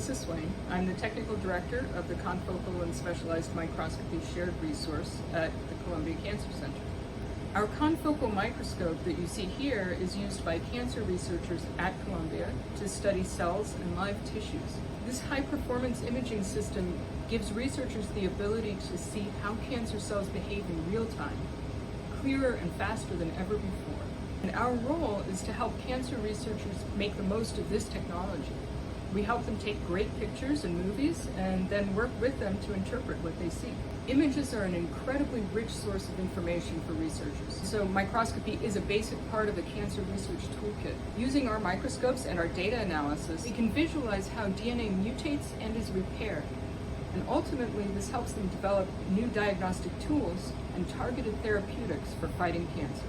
Theresa Swayne. I'm the Technical Director of the Confocal and Specialized Microscopy Shared Resource at the Columbia Cancer Center. Our confocal microscope that you see here is used by cancer researchers at Columbia to study cells and live tissues. This high-performance imaging system gives researchers the ability to see how cancer cells behave in real time, clearer and faster than ever before. And our role is to help cancer researchers make the most of this technology. We help them take great pictures and movies and then work with them to interpret what they see. Images are an incredibly rich source of information for researchers. So microscopy is a basic part of the cancer research toolkit. Using our microscopes and our data analysis, we can visualize how DNA mutates and is repaired. And ultimately, this helps them develop new diagnostic tools and targeted therapeutics for fighting cancer.